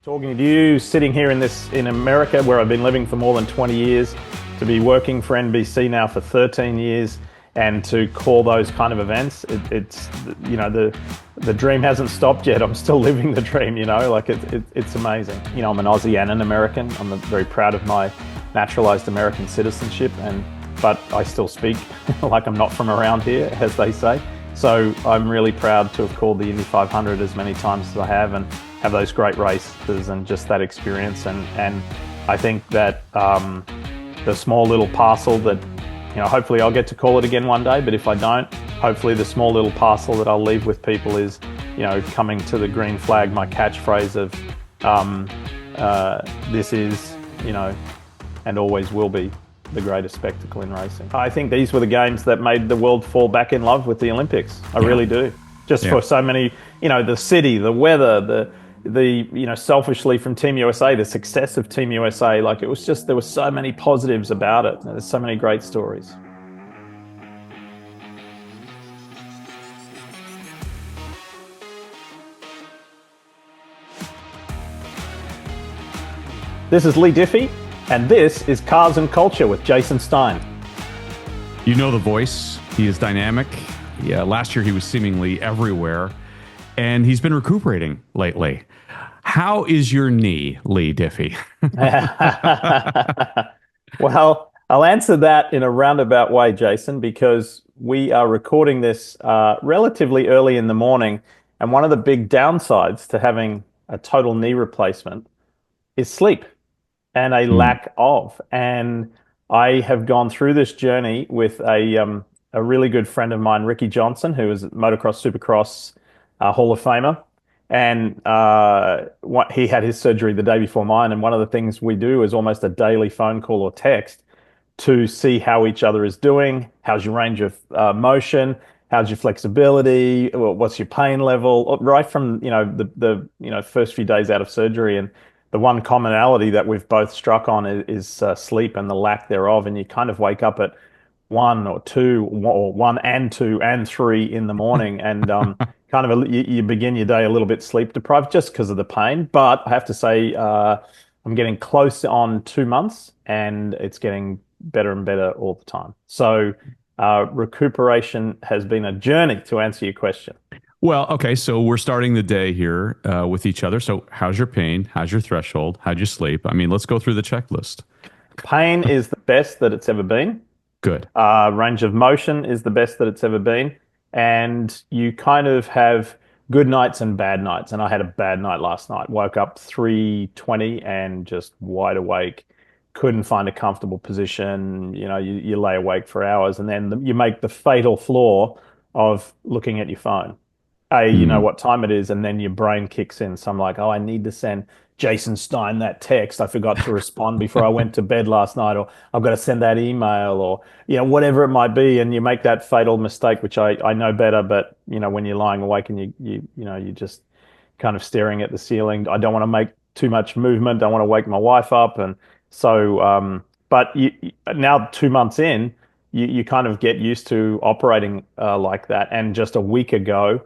Talking to you, sitting here in America, where I've been living for more than 20 years, to be working for NBC now for 13 years, and to call those kind of events, it's the dream hasn't stopped yet. I'm still living the dream, it's amazing. I'm an Aussie and an American. I'm very proud of my naturalized American citizenship, but I still speak like I'm not from around here, as they say. So I'm really proud to have called the Indy 500 as many times as I have, and have those great races and just that experience. And I think that the small little parcel that, hopefully I'll get to call it again one day, but if I don't, hopefully the small little parcel that I'll leave with people is, coming to the green flag, my catchphrase of this is, and always will be the greatest spectacle in racing. I think these were the games that made the world fall back in love with the Olympics. I really do. Just for so many, the city, the weather, selfishly from Team USA, the success of Team USA, there were so many positives about it. There's so many great stories. This is Leigh Diffey, and this is Cars and Culture with Jason Stein. You know the voice. He is dynamic. Yeah, last year he was seemingly everywhere, and he's been recuperating lately. How is your knee, Leigh Diffey? Well, I'll answer that in a roundabout way, Jason, because we are recording this relatively early in the morning, and one of the big downsides to having a total knee replacement is sleep and a lack of. And I have gone through this journey with a really good friend of mine, Ricky Johnson, who is a motocross, supercross Hall of Famer. And he had his surgery the day before mine. And one of the things we do is almost a daily phone call or text to see how each other is doing. How's your range of motion? How's your flexibility? What's your pain level? Right from the first few days out of surgery. And the one commonality that we've both struck on is sleep and the lack thereof. And you kind of wake up at 1 or 2 or 1 and 2 and 3 in the morning, and kind of you begin your day a little bit sleep deprived just because of the pain. But I have to say, I'm getting close on 2 months, and it's getting better and better all the time. So recuperation has been a journey, to answer your question. Well, okay, so we're starting the day here with each other. So how's your pain? How's your threshold? How'd you sleep? I mean, let's go through the checklist. Pain is the best that it's ever been. Good. Range of motion is the best that it's ever been. And you kind of have good nights and bad nights. And I had a bad night last night. Woke up 3:20 and just wide awake. Couldn't find a comfortable position. You lay awake for hours, and then you make the fatal flaw of looking at your phone. You know what time it is, and then your brain kicks in. So I'm like, oh, I need to send Jason Stein that text. I forgot to respond before I went to bed last night, or I've got to send that email, or whatever it might be. And you make that fatal mistake, which I know better. But when you're lying awake and you're just kind of staring at the ceiling, I don't want to make too much movement. I want to wake my wife up, and so. But now 2 months in, you kind of get used to operating like that. And just a week ago,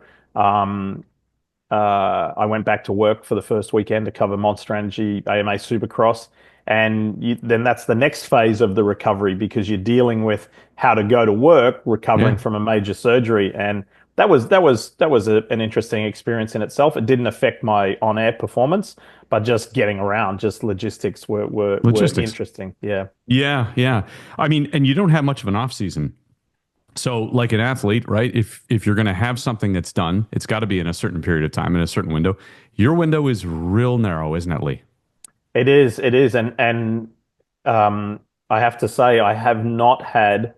I went back to work for the first weekend to cover Monster Energy AMA Supercross. And then that's the next phase of the recovery, because you're dealing with how to go to work, recovering from a major surgery. And that was an interesting experience in itself. It didn't affect my on-air performance, but just getting around, just logistics were interesting. Yeah. Yeah, yeah. I mean, and you don't have much of an off season. So like an athlete, right? If you're going to have something that's done, it's got to be in a certain period of time, in a certain window. Your window is real narrow, isn't it, Leigh? It is. And I have to say, I have not had,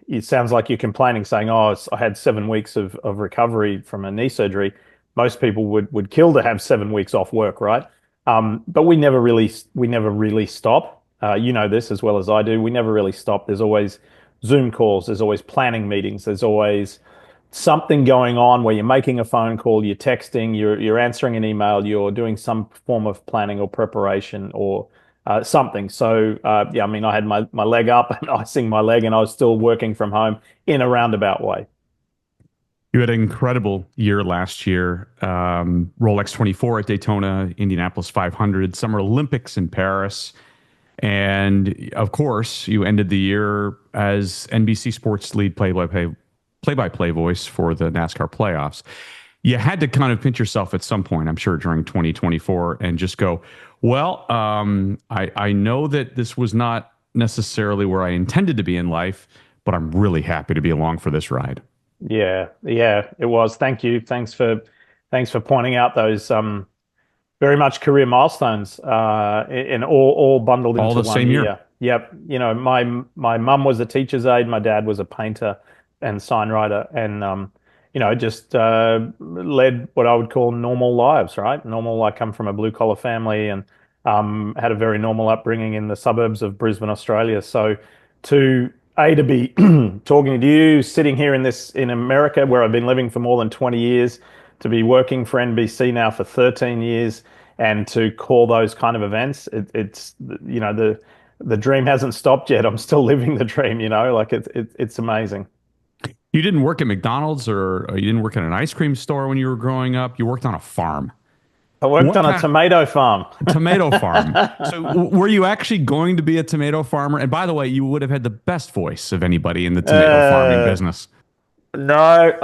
it sounds like you're complaining, saying, oh, I had 7 weeks of recovery from a knee surgery. Most people would kill to have 7 weeks off work, right? But we never really stop. You know this as well as I do. We never really stop. There's always Zoom calls, there's always planning meetings, there's always something going on where you're making a phone call, you're texting, you're answering an email, you're doing some form of planning or preparation or something. So I mean, I had my leg up and icing my leg, and I was still working from home in a roundabout way. You had an incredible year last year. Rolex 24 at Daytona, Indianapolis 500, Summer Olympics in Paris. And of course, you ended the year as NBC Sports lead play-by-play voice for the NASCAR playoffs. You had to kind of pinch yourself at some point, I'm sure, during 2024 and just go, well, I know that this was not necessarily where I intended to be in life, but I'm really happy to be along for this ride. Yeah, yeah, it was. Thank you. Thanks for pointing out those very much career milestones in all bundled All into the one same year. year. Yep. My mum was a teacher's aide, my dad was a painter and signwriter, and just led what I would call normal lives, right? Normal. I come from a blue collar family and had a very normal upbringing in the suburbs of Brisbane, Australia. So to be talking to you, sitting here in America where I've been living for more than 20 years, to be working for NBC now for 13 years, and to call those kind of events, it's the dream hasn't stopped yet. I'm still living the dream, like it's amazing. You didn't work at McDonald's or you didn't work at an ice cream store when you were growing up. You worked on a farm. I worked What on a kind tomato farm. tomato farm? So were you actually going to be a tomato farmer? And by the way, you would have had the best voice of anybody in the tomato farming uh, business. no,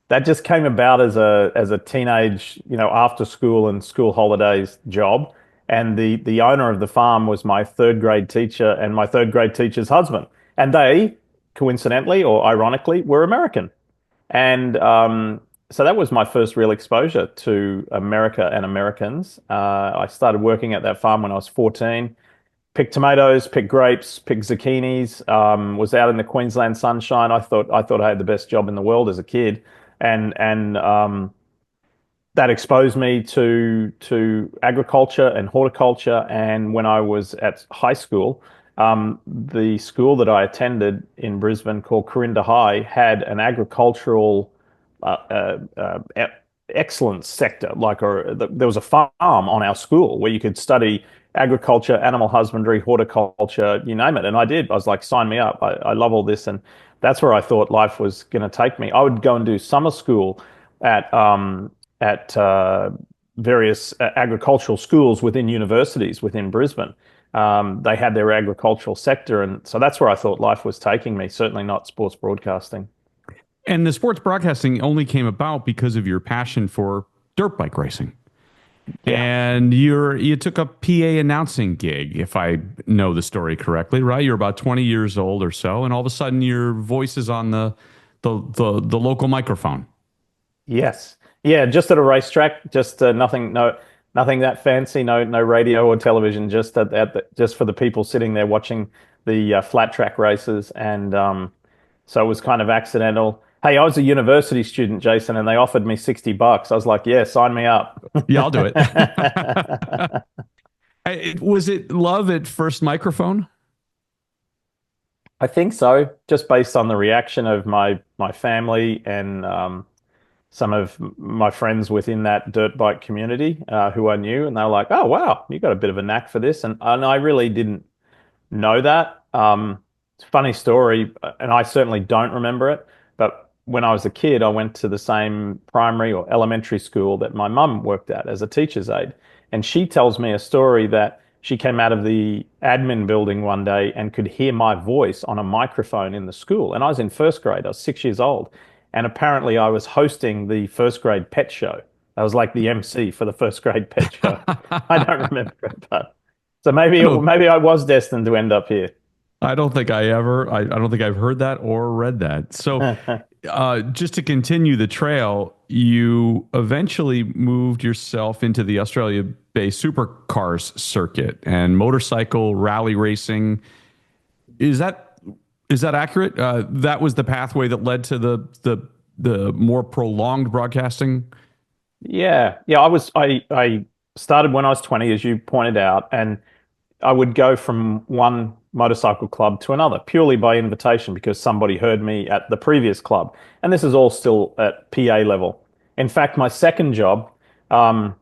that just came about as a teenage, after school and school holidays job. And the owner of the farm was my third grade teacher and my third grade teacher's husband. And they, coincidentally or ironically, were American. And so that was my first real exposure to America and Americans. I started working at that farm when I was 14. Picked tomatoes, picked grapes, picked zucchinis. Was out in the Queensland sunshine. I thought I had the best job in the world as a kid, and that exposed me to agriculture and horticulture. And when I was at high school, the school that I attended in Brisbane called Corinda High had an agricultural uh, uh, uh, e- excellence sector. There was a farm on our school where you could study agriculture, animal husbandry, horticulture, you name it. And I did. I was like, sign me up. I love all this. And that's where I thought life was going to take me. I would go and do summer school at various agricultural schools within universities within Brisbane. They had their agricultural sector, and so that's where I thought life was taking me. Certainly not sports broadcasting. And the sports broadcasting only came about because of your passion for dirt bike racing. Yeah. And you took a PA announcing gig, if I know the story correctly, right? You're about 20 years old or so, and all of a sudden your voice is on the local microphone. Yes. Yeah. Just at a racetrack. Just nothing. No. Nothing that fancy. No radio or television. Just just for the people sitting there watching the flat track races. And so it was kind of accidental. Hey, I was a university student, Jason, and they offered me $60. I was like, yeah, sign me up. Yeah, I'll do it. Was it love at first microphone? I think so, just based on the reaction of my family and some of my friends within that dirt bike community who I knew, and they were like, "Oh wow, you got a bit of a knack for this," and I really didn't know that. It's a funny story, and I certainly don't remember it. But when I was a kid, I went to the same primary or elementary school that my mum worked at as a teacher's aide. And she tells me a story that she came out of the admin building one day and could hear my voice on a microphone in the school. And I was in first grade, I was 6 years old. And apparently, I was hosting the first grade pet show. I was like the MC for the first grade pet show. I don't remember it, but so I don't maybe I was destined to end up here. I don't think I don't think I've heard that or read that. So just to continue the trail, you eventually moved yourself into the Australia-based supercars circuit and motorcycle rally racing. Is that accurate? That was the pathway that led to the more prolonged broadcasting. Yeah, yeah. I started when I was 20, as you pointed out, and I would go from one motorcycle club to another purely by invitation because somebody heard me at the previous club. And this is all still at PA level. In fact, my second job um,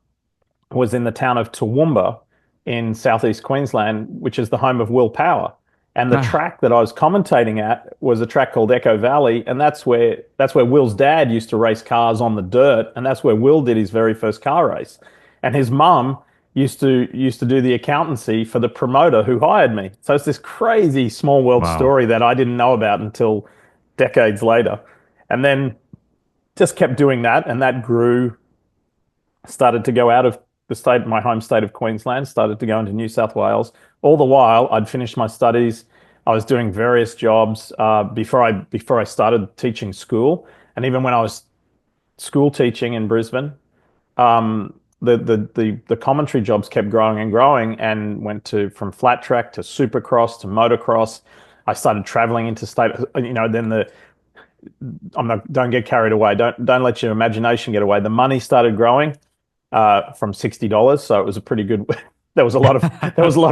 was in the town of Toowoomba in southeast Queensland, which is the home of Will Power. And the Ah, track that I was commentating at was a track called Echo Valley, and that's where Will's dad used to race cars on the dirt, and that's where Will did his very first car race. And his mum used to do the accountancy for the promoter who hired me. So it's this crazy small world wow. story that I didn't know about until decades later. And then just kept doing that, and that grew. Started to go out of the state, my home state of Queensland, started to go into New South Wales. All the while, I'd finished my studies. I was doing various jobs before I started teaching school, and even when I was school teaching in Brisbane, the commentary jobs kept growing and growing, and went to from flat track to supercross to motocross. I started traveling interstate. Then don't get carried away. Don't let your imagination get away. The money started growing from $60. So it was a pretty good. There was a lot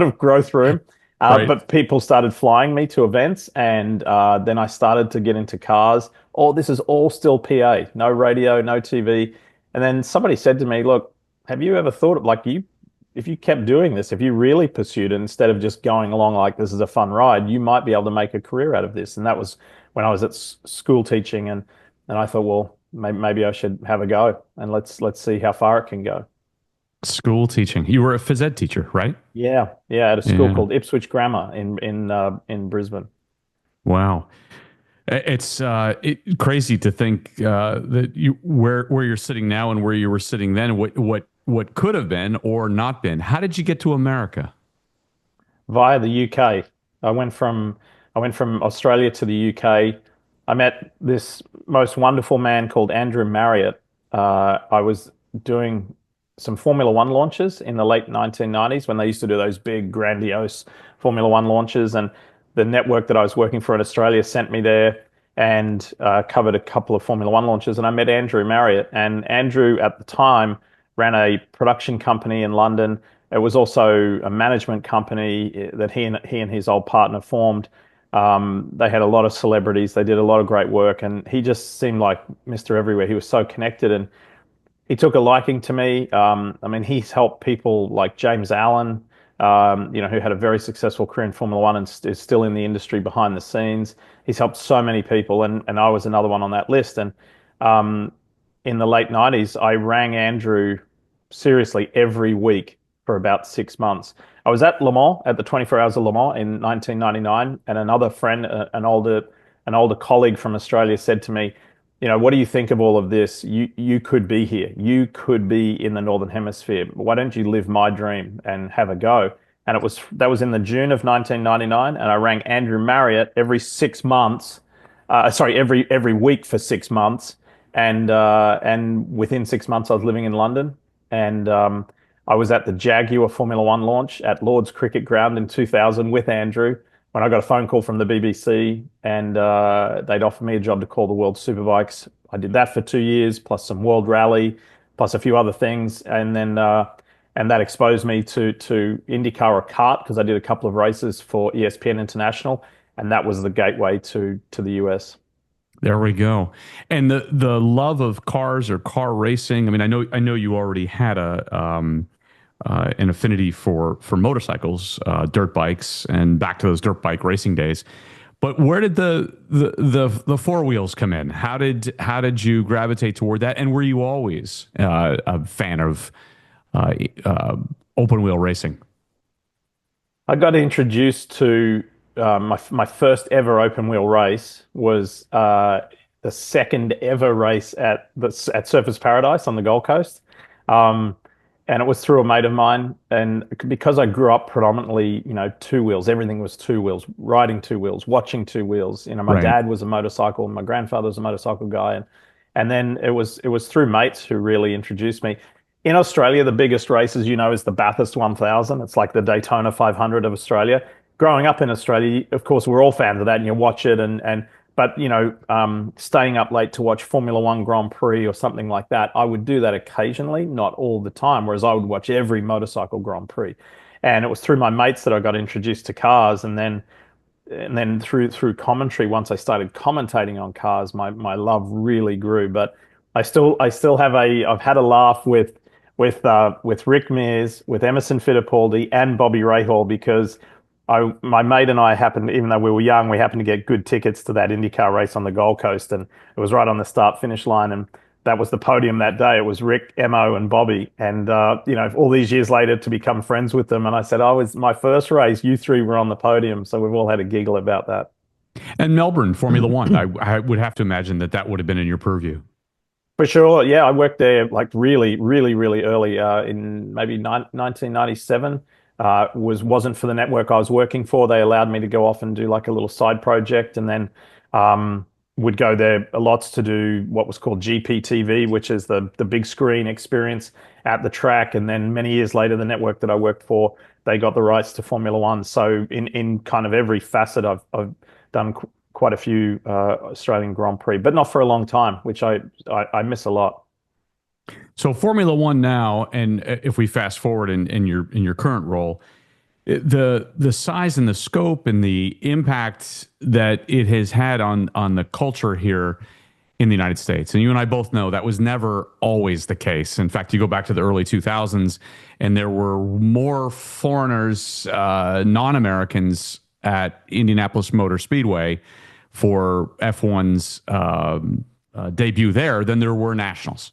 of growth room. Right. But people started flying me to events, and then I started to get into cars. This is all still PA, no radio, no TV. And then somebody said to me, "Look, have you ever thought of if you kept doing this, if you really pursued it instead of just going along like this is a fun ride, you might be able to make a career out of this." And that was when I was at school teaching, and I thought, well, maybe I should have a go, and let's see how far it can go. School teaching. You were a phys ed teacher, right? Yeah, yeah, at a school Yeah. called Ipswich Grammar in Brisbane. Wow. It's crazy to think that you where you're sitting now and where you were sitting then, what could have been or not been. How did you get to America? Via the UK. I went from I went from Australia to the UK. I met this most wonderful man called Andrew Marriott. I was doing some Formula One launches in the late 1990s when they used to do those big, grandiose Formula One launches. And the network that I was working for in Australia sent me there and covered a couple of Formula One launches. And I met Andrew Marriott. And Andrew, at the time, ran a production company in London. It was also a management company that he and his old partner formed. They had a lot of celebrities. They did a lot of great work, and he just seemed like Mr. Everywhere. He was so connected, and he took a liking to me. I mean, he's helped people like James Allen, who had a very successful career in Formula One and is still in the industry behind the scenes. He's helped so many people, and I was another one on that list. And um, in the late 90s, I rang Andrew seriously every week for about 6 months. I was at Le Mans at the 24 Hours of Le Mans in 1999, and another friend, an older colleague from Australia, said to me, what do you think of all of this? You could be here. You could be in the Northern Hemisphere. Why don't you live my dream and have a go? And that was in the June of 1999, and I rang Andrew Marriott every 6 months. Sorry, every week for 6 months, and within 6 months I was living in London, and I was at the Jaguar Formula One launch at Lord's Cricket Ground in 2000 with Andrew when I got a phone call from the BBC, and they'd offered me a job to call the World Superbikes. I did that for 2 years, plus some World Rally, plus a few other things, and that exposed me to IndyCar or kart because I did a couple of races for ESPN International, and that was the gateway to the US. There we go. And the love of cars or car racing. I mean, I know you already had an affinity for motorcycles, dirt bikes, and back to those dirt bike racing days. But where did the four wheels come in? How did you gravitate toward that? And were you always a fan of uh, uh, open wheel racing? I got introduced to my first ever open wheel race was the second ever race at Surfers Paradise on the Gold Coast, um, and it was through a mate of mine. And because I grew up predominantly, two wheels, everything was two wheels, riding two wheels, watching two wheels. My Right. dad was a motorcycle, and my grandfather was a motorcycle guy, and then it was through mates who really introduced me. In Australia, the biggest race, as you know, is the Bathurst 1000. It's like the Daytona 500 of Australia. Growing up in Australia, of course, we're all fans of that, and you watch it, but staying up late to watch Formula One Grand Prix or something like that, I would do that occasionally, not all the time. Whereas I would watch every motorcycle Grand Prix, and it was through my mates that I got introduced to cars, and then through commentary, once I started commentating on cars, my love really grew. But I still I've had a laugh with Rick Mears, with Emerson Fittipaldi, and Bobby Rahal, because my mate and I happened, even though we were young, we happened to get good tickets to that IndyCar race on the Gold Coast, and it was right on the start finish line, and that was the podium that day. It was Rick, Emo, and Bobby, and all these years later to become friends with them. And I said, "I was my first race. You three were on the podium," so we've all had a giggle about that. And Melbourne, Formula One. I would have to imagine that that would have been in your purview. For sure. Yeah, I worked there like really, really, really early in maybe 1997. Wasn't for the network I was working for. They allowed me to go off and do like a little side project, and then um, would go there lots to do what was called GPTV, which is the big screen experience at the track. And then many years later, the network that I worked for, they got the rights to Formula One. So in kind of every facet, I've done quite a few Australian Grand Prix, but not for a long time, which I miss a lot. So Formula One now, and if we fast forward in your current role, the size and the scope and the impact that it has had on the culture here in the United States. And you and I both know that was never always the case. In fact, you go back to the early 2000s, and there were more foreigners, non-Americans at Indianapolis Motor Speedway for F1's debut there than there were nationals.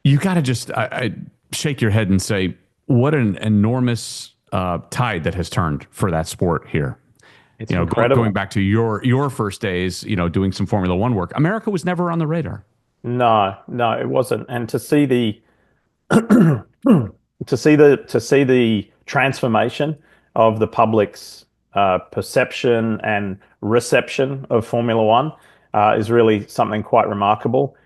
You got to just I shake your head and say, what an enormous tide that has turned for that sport here. It's You know, going incredible. back to your first days, doing some Formula One work, America was never on the radar. No, no, it wasn't. And to see the to see the transformation of the public's perception and reception of Formula One is really something quite remarkable.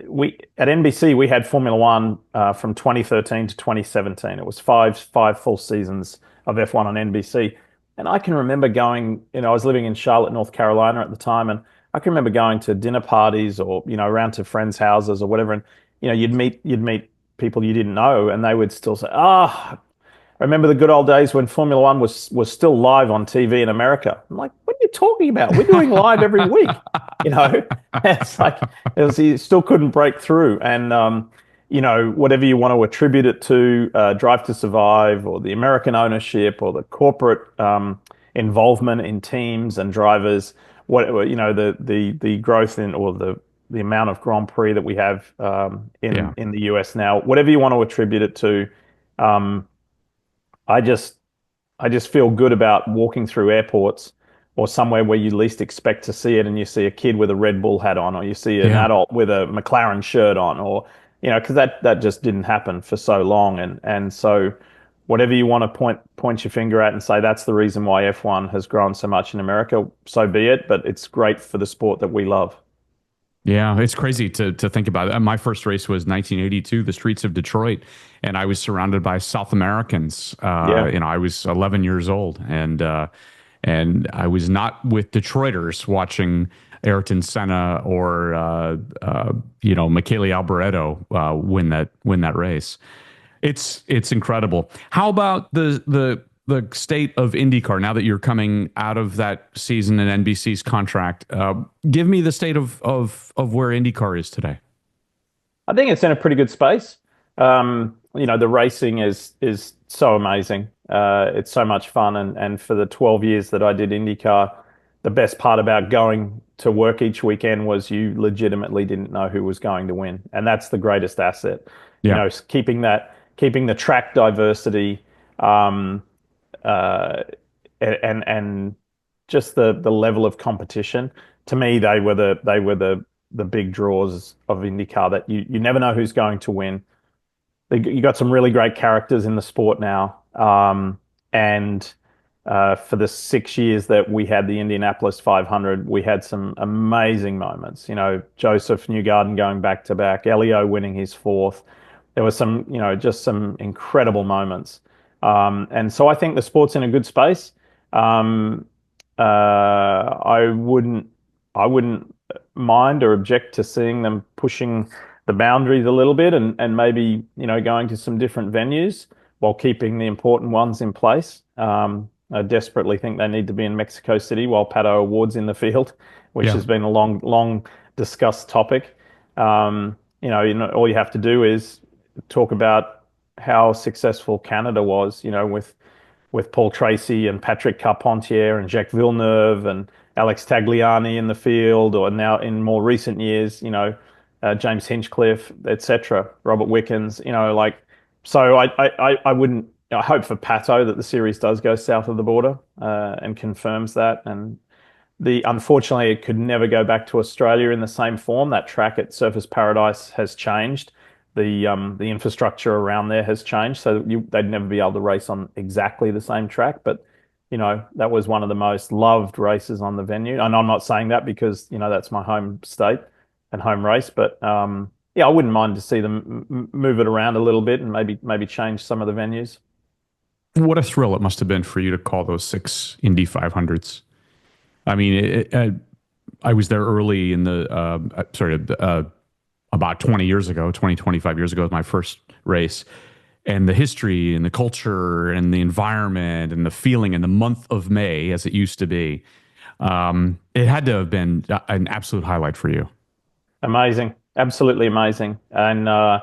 We at NBC we had Formula One from 2013 to 2017. It was five full seasons of F1 on NBC, and I can remember going. I was living in Charlotte, North Carolina at the time, and I can remember going to dinner parties or around to friends' houses or whatever, and you'd meet people you didn't know, and they would still say, "Ah, I remember the good old days when Formula One was still live on TV in America." I'm like, "What are you talking about? We're doing live every week." You know, it's like you still couldn't break through, and whatever you want to attribute it to, Drive to Survive, or the American ownership, or the corporate involvement in teams and drivers, the growth in or the amount of Grand Prix that we have in Yeah, in the US now, whatever you want to attribute it to. Um, I just I just feel good about walking through airports or somewhere where you least expect to see it, and you see a kid with a Red Bull hat on, or you see an yeah. adult with a McLaren shirt on, or because that just didn't happen for so long, and so whatever you want to point your finger at and say that's the reason why F1 has grown so much in America, so be it. But it's great for the sport that we love. Yeah, it's crazy to think about it. My first race was 1982, the streets of Detroit, and I was surrounded by South Americans. Yeah. I was 11 years old, and I was not with Detroiters watching Ayrton Senna or Michele Alboreto win that race. It's incredible. How about the state of IndyCar now that you're coming out of that season in NBC's contract? Give me the state of where IndyCar is today. I think it's in a pretty good space. The racing is so amazing. It's so much fun, and for the 12 years that I did IndyCar, the best part about going to work each weekend was you legitimately didn't know who was going to win, and that's the greatest asset. Yeah, Keeping the track diversity, um, uh, and just the level of competition. To me, they were the big draws of IndyCar, that you never know who's going to win. You got some really great characters in the sport now. And for the 6 years that we had the Indianapolis 500, we had some amazing moments. Joseph Newgarden going back to back, Elio winning his fourth. There was just some incredible moments. And so I think the sport's in a good space. Um, I wouldn't mind or object to seeing them pushing the boundaries a little bit, and maybe going to some different venues while keeping the important ones in place. I desperately think they need to be in Mexico City while Pato Award's in the field, which yeah. has been a long discussed topic. All you have to do is talk about how successful Canada was, with Paul Tracy and Patrick Carpentier and Jacques Villeneuve and Alex Tagliani in the field, or now in more recent years, James Hinchcliffe, etc., Robert Wickens, like, so I wouldn't, I hope for Pato that the series does go south of the border and confirms that. And unfortunately, it could never go back to Australia in the same form. That track at Surfers Paradise has changed. The infrastructure around there has changed, so they'd never be able to race on exactly the same track. But that was one of the most loved races on the venue. And I'm not saying that because that's my home state and home race. But yeah, I wouldn't mind to see them move it around a little bit and maybe change some of the venues. What a thrill it must have been for you to call those six Indy 500s. I mean, I was there early in the, about 20 years ago, 20, 25 years ago was my first race. And the history and the culture and the environment and the feeling in the month of May, as it used to be, it had to have been an absolute highlight for you. Amazing, absolutely amazing. And I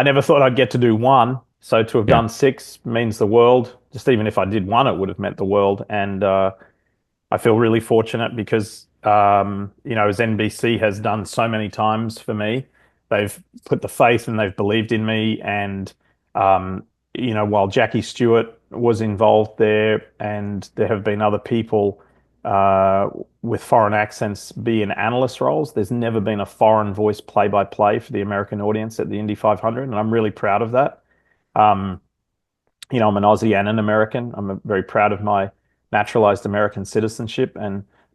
never thought I'd get to do one. So to have Yeah. done six means the world. Just even if I did one, it would have meant the world. And I feel really fortunate because, as NBC has done so many times for me, they've put the faith and they've believed in me. And, while Jackie Stewart was involved there, and there have been other people with foreign accents be in analyst roles, there's never been a foreign voice play-by-play for the American audience at the Indy 500. And I'm really proud of that. Um, I'm an Aussie and an American. I'm very proud of my naturalized American citizenship,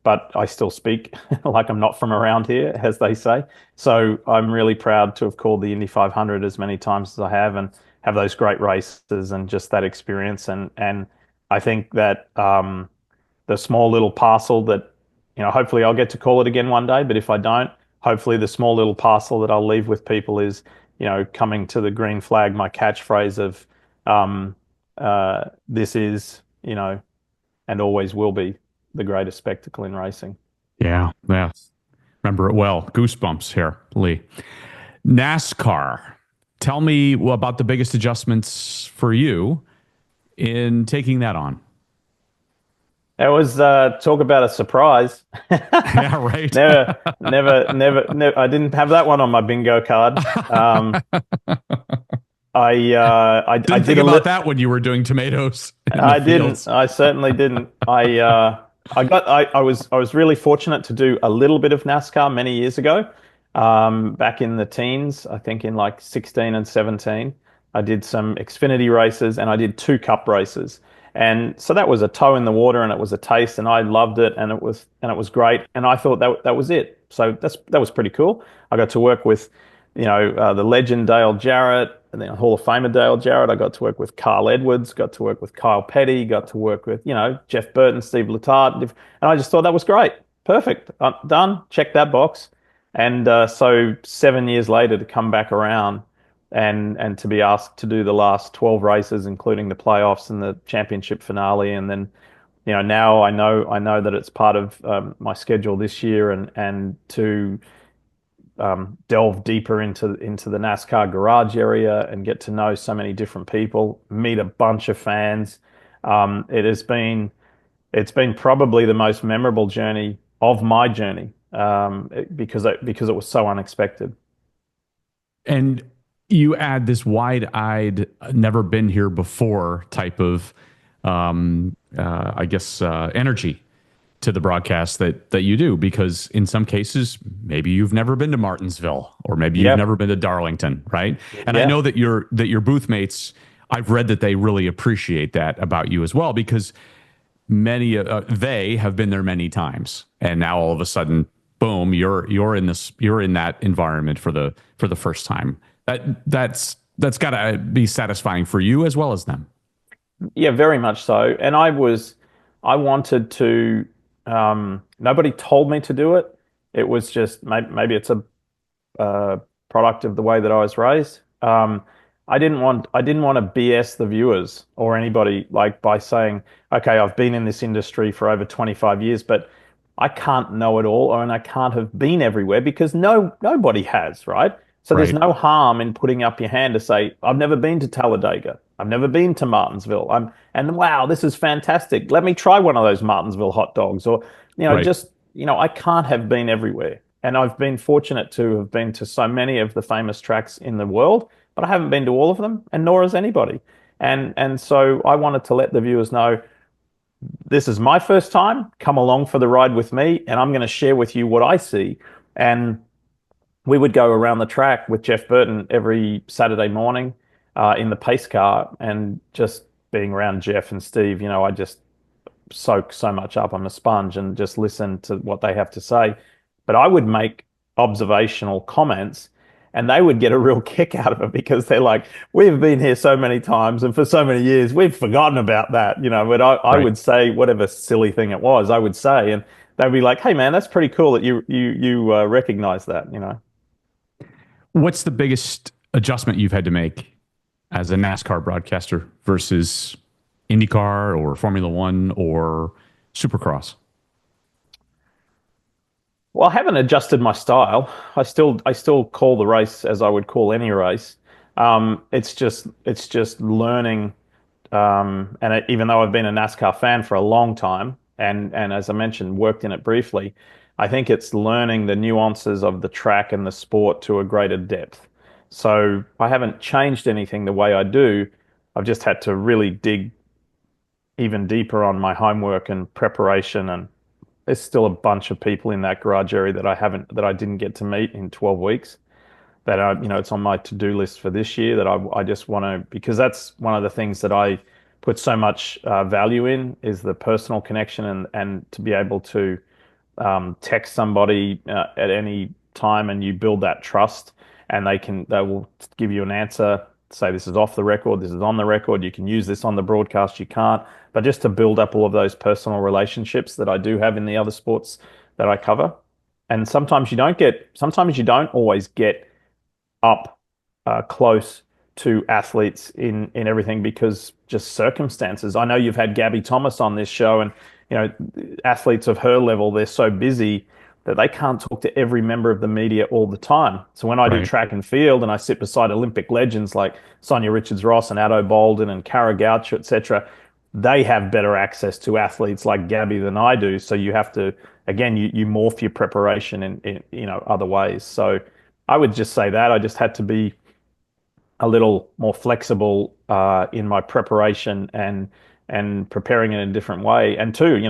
but I still speak like I'm not from around here, as they say. So I'm really proud to have called the Indy 500 as many times as I have and have those great races and just that experience. And I think that the small little parcel that, hopefully I'll get to call it again one day, but if I don't, hopefully the small little parcel that I'll leave with people is, coming to the green flag, my catchphrase of this is, and always will be the greatest spectacle in racing. Yeah. Yeah. Remember it well. Goosebumps here, Leigh. NASCAR. Tell me about the biggest adjustments for you in taking that on. It was talk about a surprise. Yeah, right. Never. I didn't have that one on my bingo card. I Didn't did think a about little. that when you were doing tomatoes in the I didn't. fields. I certainly didn't. I was really fortunate to do a little bit of NASCAR many years ago, back in the teens. I think in like 16 and 17, I did some Xfinity races and I did two Cup races, and so that was a toe in the water and it was a taste, and I loved it, and it was great, and I thought that was it. So that was pretty cool. I got to work with, the legend Dale Jarrett, and then Hall of Famer Dale Jarrett. I got to work with Carl Edwards, got to work with Kyle Petty, got to work with, Jeff Burton, Steve Letarte. And I just thought that was great. Perfect. Done. Check that box. And so 7 years later to come back around and to be asked to do the last 12 races, including the playoffs and the championship finale. And then, now I know that it's part of my schedule this year, and to delve deeper into the NASCAR garage area and get to know so many different people, meet a bunch of fans. It's been probably the most memorable journey of my journey, because it was so unexpected. And you add this wide-eyed, never been here before type of, energy to the broadcast that you do, because in some cases maybe you've never been to Martinsville or maybe you've never Yep. been to Darlington, right? And I Yeah. know that your booth mates, I've read that they really appreciate that about you as well, because many they have been there many times, and now all of a sudden, boom, you're in that environment for the first time. That's got to be satisfying for you as well as them. Yeah, very much so. And I wanted to, nobody told me to do it. It was just, maybe it's a product of the way that I was raised. I didn't want to BS the viewers or anybody, like, by saying, okay, I've been in this industry for over 25 years, but I can't know it all, and I can't have been everywhere, because nobody has, right? So there's Right. no harm in putting up your hand to say, I've never been to Talladega. I've never been to Martinsville. And wow, this is fantastic. Let me try one of those Martinsville hot dogs. Or, Right. just, I can't have been everywhere. And I've been fortunate to have been to so many of the famous tracks in the world, but I haven't been to all of them, and nor has anybody. And so I wanted to let the viewers know this is my first time. Come along for the ride with me, and I'm going to share with you what I see. And we would go around the track with Jeff Burton every Saturday morning in the pace car, and just being around Jeff and Steve, I just soak so much up. I'm a sponge and just listen to what they have to say. But I would make observational comments, and they would get a real kick out of it because they're like, we've been here so many times and for so many years, we've forgotten about that, But I Right. would say whatever silly thing it was, I would say, and they'd be like, hey man, that's pretty cool that you recognize that. What's the biggest adjustment you've had to make as a NASCAR broadcaster versus IndyCar or Formula One or Supercross? Well, I haven't adjusted my style. I still call the race as I would call any race. It's just learning. Even though I've been a NASCAR fan for a long time, and as I mentioned, worked in it briefly, I think it's learning the nuances of the track and the sport to a greater depth. So I haven't changed anything the way I do. I've just had to really dig even deeper on my homework and preparation, and there's still a bunch of people in that garage area that I didn't get to meet in 12 weeks that it's on my to-do list for this year that I just want to, because that's one of the things that I put so much value in is the personal connection, and to be able to text somebody at any time, and you build that trust, and they will give you an answer, say this is off the record, this is on the record, you can use this on the broadcast, you can't, but just to build up all of those personal relationships that I do have in the other sports that I cover. And sometimes you don't always get up close to athletes in everything because just circumstances. I know you've had Gabby Thomas on this show, and athletes of her level, they're so busy that they can't talk to every member of the media all the time. So when I do Right. track and field and I sit beside Olympic legends like Sonia Richards-Ross and Addo Bolden and Kara Goucher, etc., they have better access to athletes like Gabby than I do. So you have to, again, you morph your preparation in other ways. So I would just say that I just had to be a little more flexible in my preparation and preparing in a different way. And two,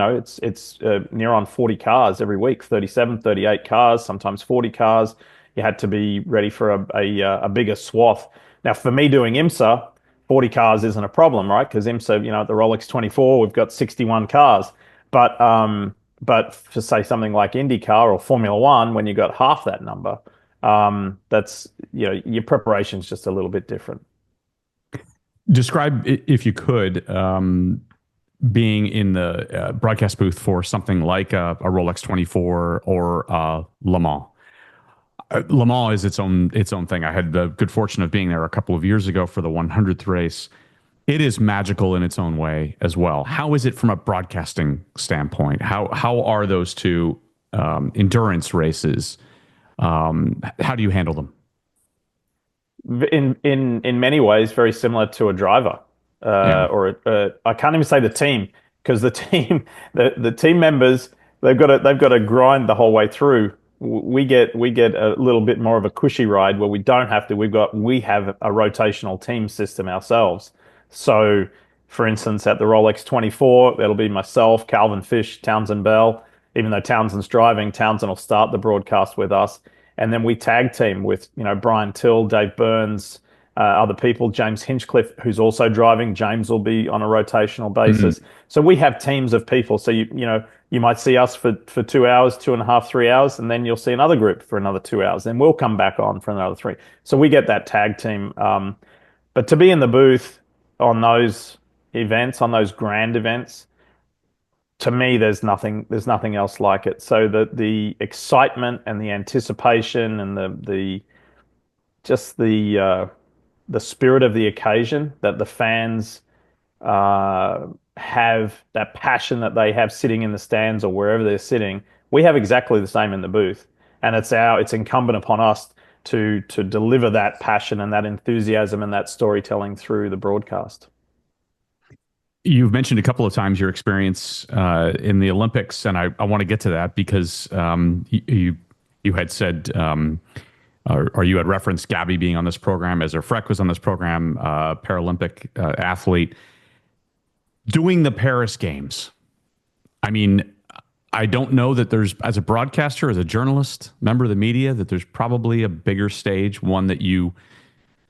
it's near on 40 cars every week, 37, 38 cars, sometimes 40 cars. You had to be ready for a bigger swath. Now, for me doing IMSA, 40 cars isn't a problem, right? Because IMSA, at the Rolex 24, we've got 61 cars. But for say something like IndyCar or Formula One, when you got half that number, that's your preparation's just a little bit different. Describe, if you could, being in the broadcast booth for something like a Rolex 24 or Le Mans. Le Mans is its own thing. I had the good fortune of being there a couple of years ago for the 100th race. It is magical in its own way as well. How is it from a broadcasting standpoint? How are those two endurance races? How do you handle them? In many ways very similar to a driver Yeah. I can't even say the team, because the team the team members, they've got to grind the whole way through. We get a little bit more of a cushy ride where we don't have to. We have a rotational team system ourselves. So for instance, at the Rolex 24, it'll be myself, Calvin Fish, Townsend Bell. Even though Townsend's driving, Townsend will start the broadcast with us, and then we tag team with Brian Till, Dave Burns, other people, James Hinchcliffe, who's also driving. James will be on a rotational Mhm. basis. So we have teams of people. So you might see us for 2 hours, 2.5, 3 hours, and then you'll see another group for another 2 hours. Then we'll come back on for another three. So we get that tag team. But to be in the booth on those events, on those grand events, to me, there's nothing else like it. So the excitement and the anticipation and the just the spirit of the occasion that the fans have, that passion that they have sitting in the stands or wherever they're sitting, we have exactly the same in the booth. And it's incumbent upon us to deliver that passion and that enthusiasm and that storytelling through the broadcast. You've mentioned a couple of times your experience in the Olympics, and I want to get to that because you had said or you had referenced Gabby being on this program, Ezra Freck was on this program, Paralympic athlete. Doing the Paris Games, I mean, I don't know that there's, as a broadcaster, as a journalist, member of the media, that there's probably a bigger stage, one that you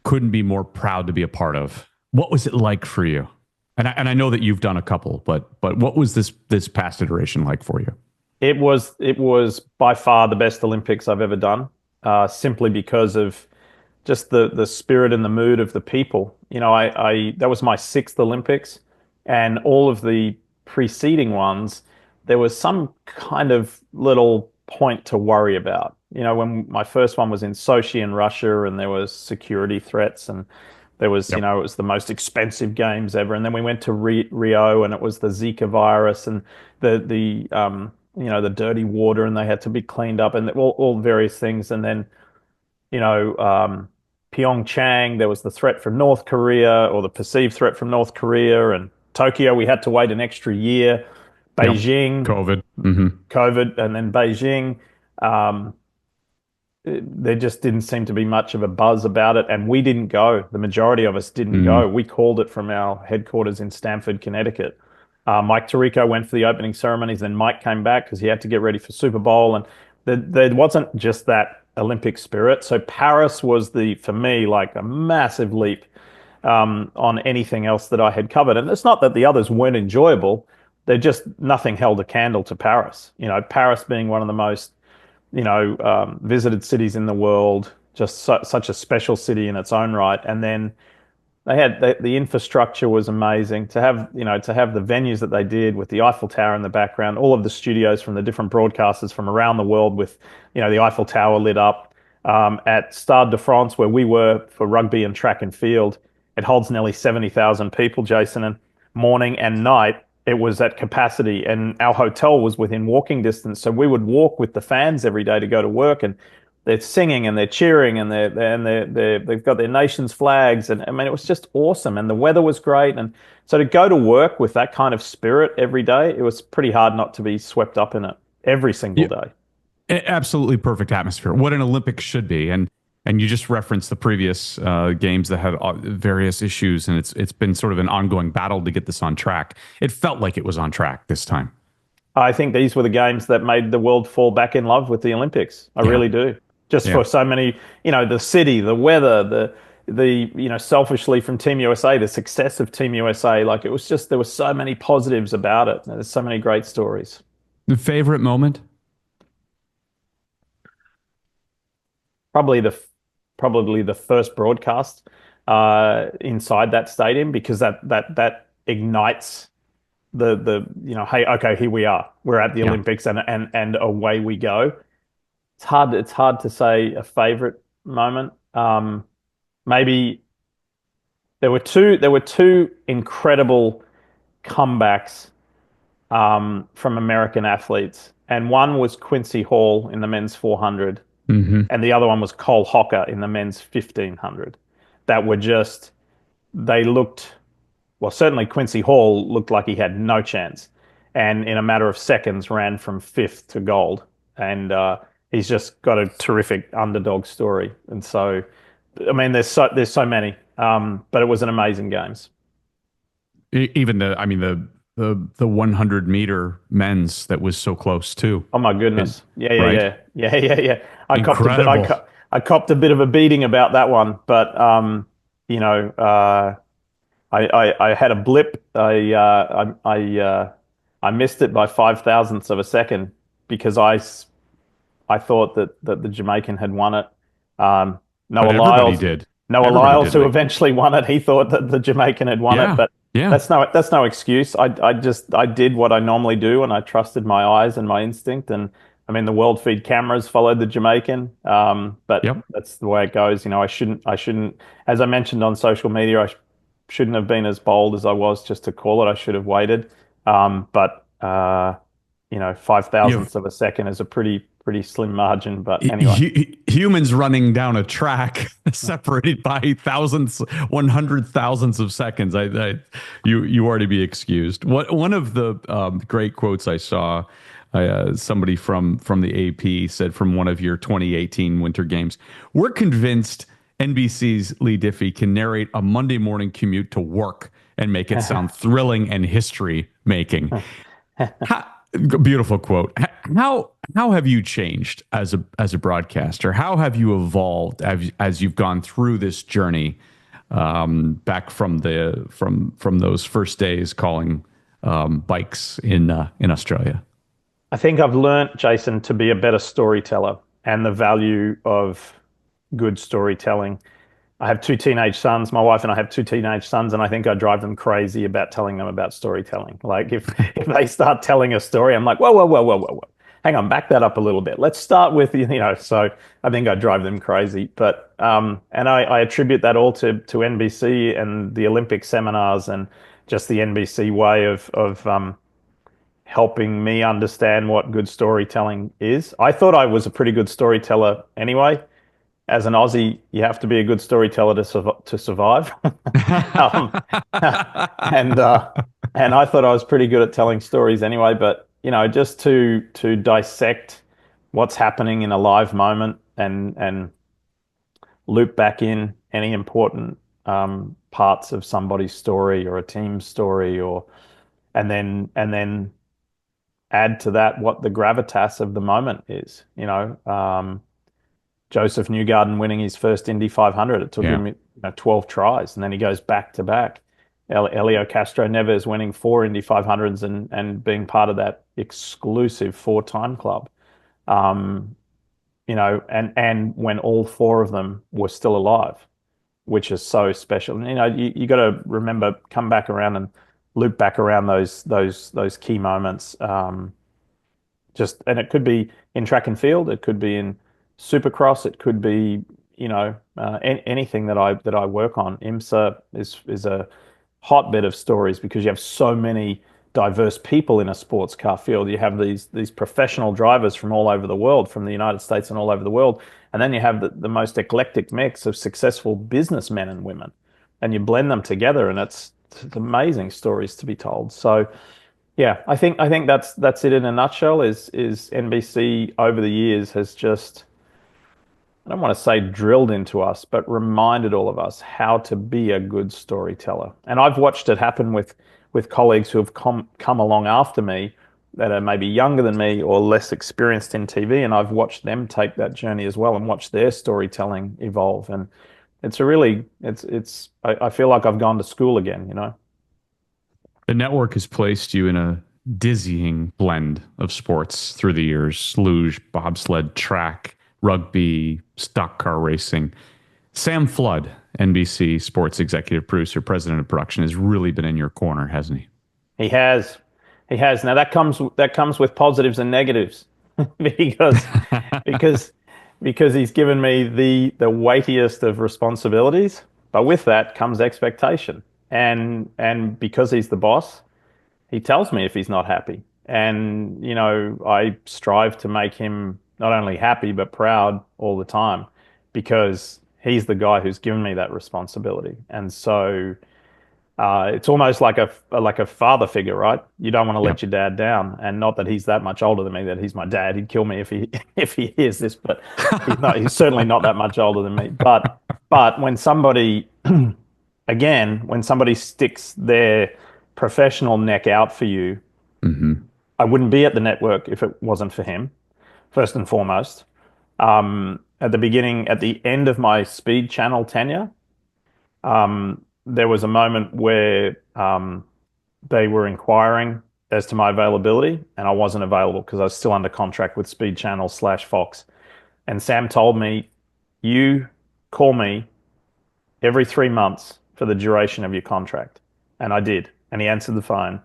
couldn't be more proud to be a part of. What was it like for you? And I know that you've done a couple, but what was this past iteration like for you? It was by far the best Olympics I've ever done, simply because of just the spirit and the mood of the people. I that was my sixth Olympics, and all of the preceding ones, there was some kind of little point to worry about. When my first one was in Sochi in Russia, and there was security threats, and there was, Yep. it was the most expensive games ever. And then we went to Rio, and it was the Zika virus and the dirty water, and they had to be cleaned up, and all various things. And then you know, um, Pyeongchang, there was the threat from North Korea, or the perceived threat from North Korea, and Tokyo, we had to wait an extra year. Yep. Beijing, COVID. Hmm. COVID, and then Beijing. Um, there just didn't seem to be much of a buzz about it, and we didn't go. The majority of us didn't Mm. go. We called it from our headquarters in Stamford, Connecticut. Mike Tirico went for the opening ceremonies, then Mike came back because he had to get ready for Super Bowl, and there wasn't just that Olympic spirit. So Paris was for me, like a massive leap on anything else that I had covered. And it's not that the others weren't enjoyable; they're just nothing held a candle to Paris. Paris being one of the most visited cities in the world, just such a special city in its own right. And then they had the infrastructure was amazing to have the venues that they did with the Eiffel Tower in the background, all of the studios from the different broadcasters from around the world with the Eiffel Tower lit up. At Stade de France, where we were for rugby and track and field, it holds nearly 70,000 people, Jason, and morning and night it was at capacity, and our hotel was within walking distance. So we would walk with the fans every day to go to work, and they're singing and they're cheering, and they've got their nation's flags, and I mean it was just awesome, and the weather was great. And so to go to work with that kind of spirit every day, it was pretty hard not to be swept up in it every single Yeah, day. absolutely perfect atmosphere. What an Olympics should be. And you just referenced the previous games that had various issues, and it's been sort of an ongoing battle to get this on track. It felt like it was on track this time. I think these were the games that made the world fall back in love with the Olympics. I Yeah, really do. Just yeah. for so many, the city, the weather, selfishly from Team USA, the success of Team USA. Like it was just, there were so many positives about it. There's so many great stories. The favorite moment? Probably the probably the first broadcast inside that stadium, because that ignites hey, okay, here we are. We're at the Yeah. Olympics, and away we go. It's hard to say a favorite moment. Maybe there were two incredible comebacks from American athletes, and one was Quincy Hall in the men's 400, Hmm. and the other one was Cole Hocker in the men's 1500. That were just they looked well. Certainly Quincy Hall looked like he had no chance, and in a matter of seconds ran from fifth to gold, and he's just got a terrific underdog story. And so, I mean, there's so many, but it was an amazing games. Even I mean, the 100-meter men's that was so close too. Oh my It, goodness. Yeah, yeah, right? yeah. Yeah, yeah, yeah. I copped a bit Incredible. I copped a bit of a beating about that one, but you know, I had a blip. I missed it by 5 thousandths of a second, because I thought that the Jamaican had won it. Um, But Noah everybody Lyles, did. Noah Everybody Lyles, did, who Lee. eventually won it, he thought that the Jamaican had won it. Yeah. But Yeah. that's no excuse. I did what I normally do, and I trusted my eyes and my instinct. And I mean, the world feed cameras followed the Jamaican. But Yep. that's the way it goes. I shouldn't, as I mentioned on social media, shouldn't have been as bold as I was just to call it. I should have waited. But five You have thousandths of a second is a pretty slim margin. But anyway, Humans running down a track separated by thousands, 100 thousands of seconds. You already be excused. One of the great quotes I saw, somebody from the AP said from one of your 2018 Winter Games, "We're convinced NBC's Leigh Diffey can narrate a Monday morning commute to work and make it sound thrilling and history making." How, beautiful quote. How have you changed as a broadcaster? How have you evolved as you've gone through this journey, back from those first days calling bikes in Australia? I think I've learnt, Jason, to be a better storyteller and the value of good storytelling. I have two teenage sons. My wife and I have two teenage sons, and I think I drive them crazy about telling them about storytelling. Like if they start telling a story, I'm like, whoa, whoa, whoa, whoa, whoa, whoa. Hang on, back that up a little bit. Let's start with, so I think I drive them crazy. But and I attribute that all to NBC and the Olympic seminars and just the NBC way of helping me understand what good storytelling is. I thought I was a pretty good storyteller anyway. As an Aussie, you have to be a good storyteller to survive. um, and and I thought I was pretty good at telling stories anyway. But just to dissect what's happening in a live moment and loop back in any important parts of somebody's story or a team's story, or and then add to that what the gravitas of the moment is. Joseph Newgarden winning his first Indy 500. It took Yeah. him 12 tries, and then he goes back to back. Elio Castro Neves winning four Indy 500s and being part of that exclusive four-time club. Um, and when all four of them were still alive, which is so special. And, you got to remember, come back around and loop back around those key moments. And it could be in track and field, it could be in supercross, it could be anything that I work on. IMSA is a hotbed of stories because you have so many diverse people in a sports car field. You have these professional drivers from all over the world, from the United States and all over the world, and then you have the most eclectic mix of successful businessmen and women, and you blend them together, and it's amazing stories to be told. So yeah, I think that's it in a nutshell. Is NBC over the years has just, I don't want to say drilled into us, but reminded all of us how to be a good storyteller. And I've watched it happen with colleagues who have come along after me that are maybe younger than me or less experienced in TV, and I've watched them take that journey as well and watch their storytelling evolve. And it's a really it's I feel like I've gone to school again. The network has placed you in a dizzying blend of sports through the years: luge, bobsled, track, rugby, stock car racing. Sam Flood, NBC Sports executive producer, president of production, has really been in your corner, hasn't he? He has. He has. Now that comes with positives and negatives because because because he's given me the weightiest of responsibilities, but with that comes expectation. And because he's the boss, he tells me if he's not happy. And I strive to make him not only happy but proud all the time because he's the guy who's given me that responsibility. And so it's almost like a father figure, right? You don't want to Yeah. let your dad down, and not that he's that much older than me. That he's my dad. He'd kill me if he if he hears this, but he's not. He's certainly not that much older than me. But when somebody, again, when somebody sticks their professional neck out for you, Hmm. I wouldn't be at the network if it wasn't for him. First and foremost, at the beginning, at the end of my Speed Channel tenure, there was a moment where they were inquiring as to my availability, and I wasn't available because I was still under contract with Speed Channel / Fox. And Sam told me, "You call me every 3 months for the duration of your contract." And I did. And he answered the phone.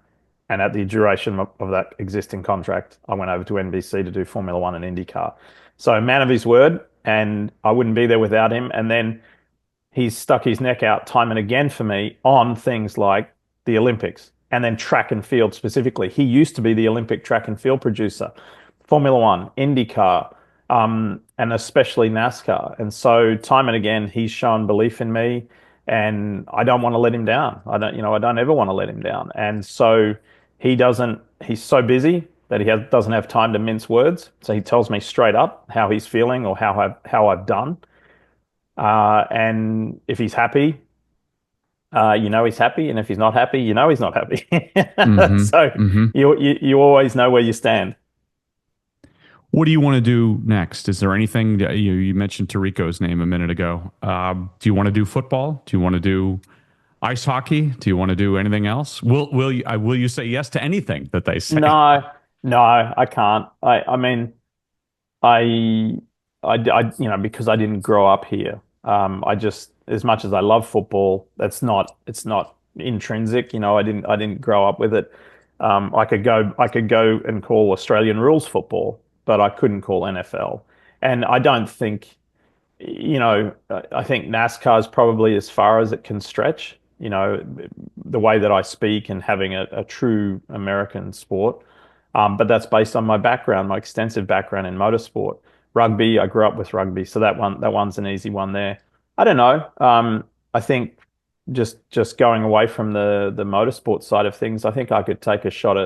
And at the duration of that existing contract, I went over to NBC to do Formula One and IndyCar. So, man of his word, and I wouldn't be there without him. And then he's stuck his neck out time and again for me on things like the Olympics and then track and field specifically. He used to be the Olympic track and field producer Formula One, IndyCar, and especially NASCAR. And so time and again, he's shown belief in me, and I don't want to let him down. I don't ever want to let him down. And so he's so busy that doesn't have time to mince words. So he tells me straight up how he's feeling or how I've done. And if he's happy, he's happy, and if he's not happy, he's not happy. Hmm. So Hmm. you always know where you stand. What do you want to do next? Is there anything that you mentioned Tarico's name a minute ago? Do you want to do football? Do you want to do ice hockey? Do you want to do anything else? Will you say yes to anything that they say? No, no, I can't. I mean, I, because I didn't grow up here. As much as I love football, it's not intrinsic. I didn't grow up with it. I could go and call Australian rules football, but I couldn't call NFL. And I don't think, I think NASCAR is probably as far as it can stretch. The way that I speak and having a true American sport. But that's based on my background, my extensive background in motorsport. Rugby, I grew up with rugby, so that one's an easy one there. I don't know. I think just going away from the motorsport side of things, I think I could take a shot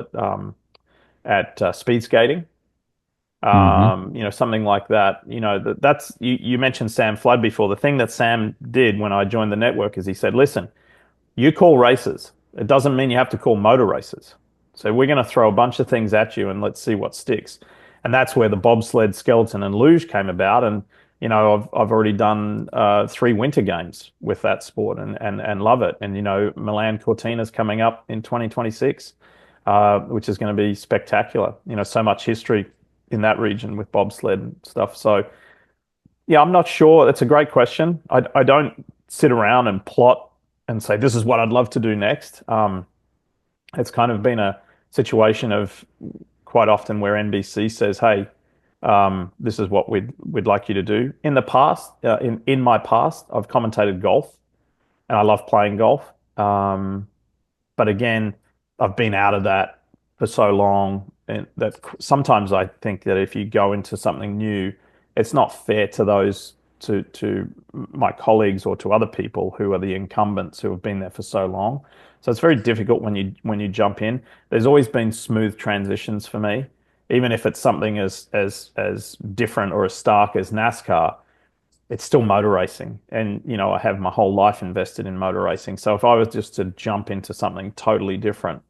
at speed skating. Hmm. Something like that. You mentioned Sam Flood before. The thing that Sam did when I joined the network is he said, "Listen, you call races. It doesn't mean you have to call motor races. So we're going to throw a bunch of things at you and let's see what sticks." And that's where the bobsled, skeleton, and luge came about. And I've already done 3 winter games with that sport and love it. And Milan Cortina's coming up in 2026, which is going to be spectacular. So much history in that region with bobsled and stuff. So yeah, I'm not sure. That's a great question. I don't sit around and plot and say, this is what I'd love to do next. It's kind of been a situation of quite often where NBC says, hey, this is what we'd like you to do. In the past, in my past, I've commentated golf and I love playing golf. But again, I've been out of that for so long, and that sometimes I think that if you go into something new, it's not fair to those to my colleagues or to other people who are the incumbents who have been there for so long. So it's very difficult when you jump in. There's always been smooth transitions for me, even if it's something as different or as stark as NASCAR. It's still motor racing, and I have my whole life invested in motor racing. So if I was just to jump into something totally different,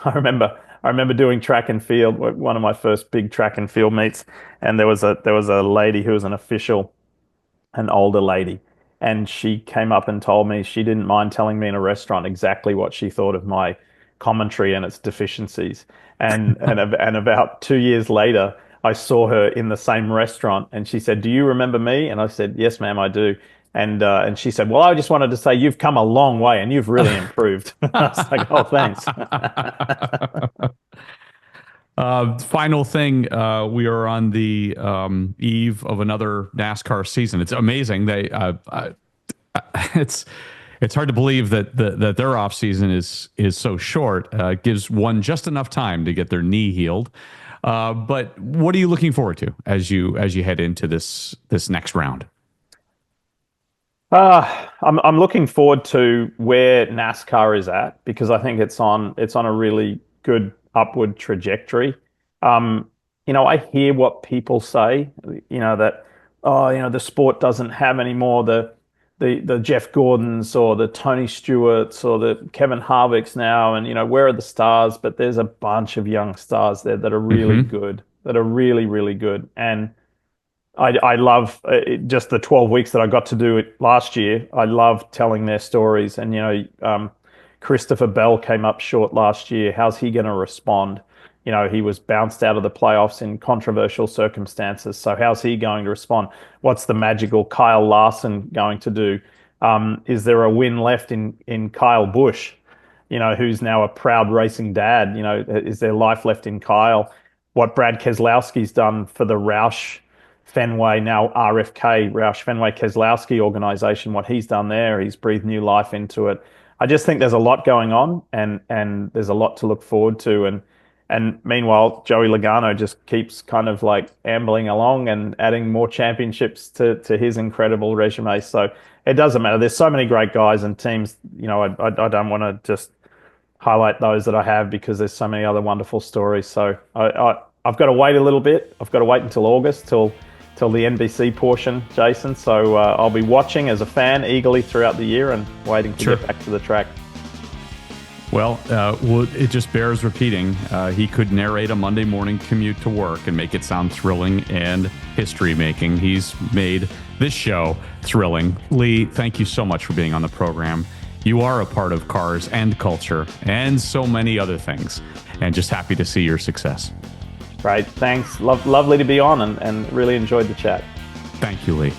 I remember doing track and field, one of my first big track and field meets, and there was a lady who was an official, an older lady, and she came up and told me she didn't mind telling me in a restaurant exactly what she thought of my commentary and its deficiencies. And about 2 years later, I saw her in the same restaurant, and she said, "Do you remember me?" And I said, "Yes, ma'am, I do." And she said, "Well, I just wanted to say you've come a long way and you've really improved." I was like, "Oh, thanks." Final thing, we are on the eve of another NASCAR season. It's amazing. It's it's hard to believe that their off season is so short. Gives one just enough time to get their knee healed. But what are you looking forward to as you head into this next round? I'm looking forward to where NASCAR is at because I think it's on a really good upward trajectory. Um, I hear what people say, that the sport doesn't have any more the Jeff Gordons or the Tony Stewarts or the Kevin Harvicks now, and where are the stars? But there's a bunch of young stars there that are really Hmm. good, that are really, really good, and I love just the 12 weeks that I got to do it last year. I love telling their stories. And, Christopher Bell came up short last year. How's he going to respond? He was bounced out of the playoffs in controversial circumstances. So how's he going to respond? What's the magical Kyle Larson going to do? Is there a win left in Kyle Busch? Who's now a proud racing dad? Is there life left in Kyle? What Brad Keselowski's done for the Roush Fenway, now RFK, Roush Fenway Keselowski organization, what he's done there, he's breathed new life into it. I just think there's a lot going on, and there's a lot to look forward to. And And meanwhile, Joey Logano just keeps kind of like ambling along and adding more championships to his incredible resume. So it doesn't matter. There's so many great guys and teams. I don't want to just highlight those that I have because there's so many other wonderful stories. So I've got to wait a little bit. I've got to wait until August till the NBC portion, Jason. So I'll be watching as a fan eagerly throughout the year and waiting to get back to the track. Well, it just bears repeating. He could narrate a Monday morning commute to work and make it sound thrilling and history-making. He's made this show thrilling. Leigh, thank you so much for being on the program. You are a part of cars and culture and so many other things, and just happy to see your success. Great. Thanks. Lovely to be on and really enjoyed the chat. Thank you, Leigh.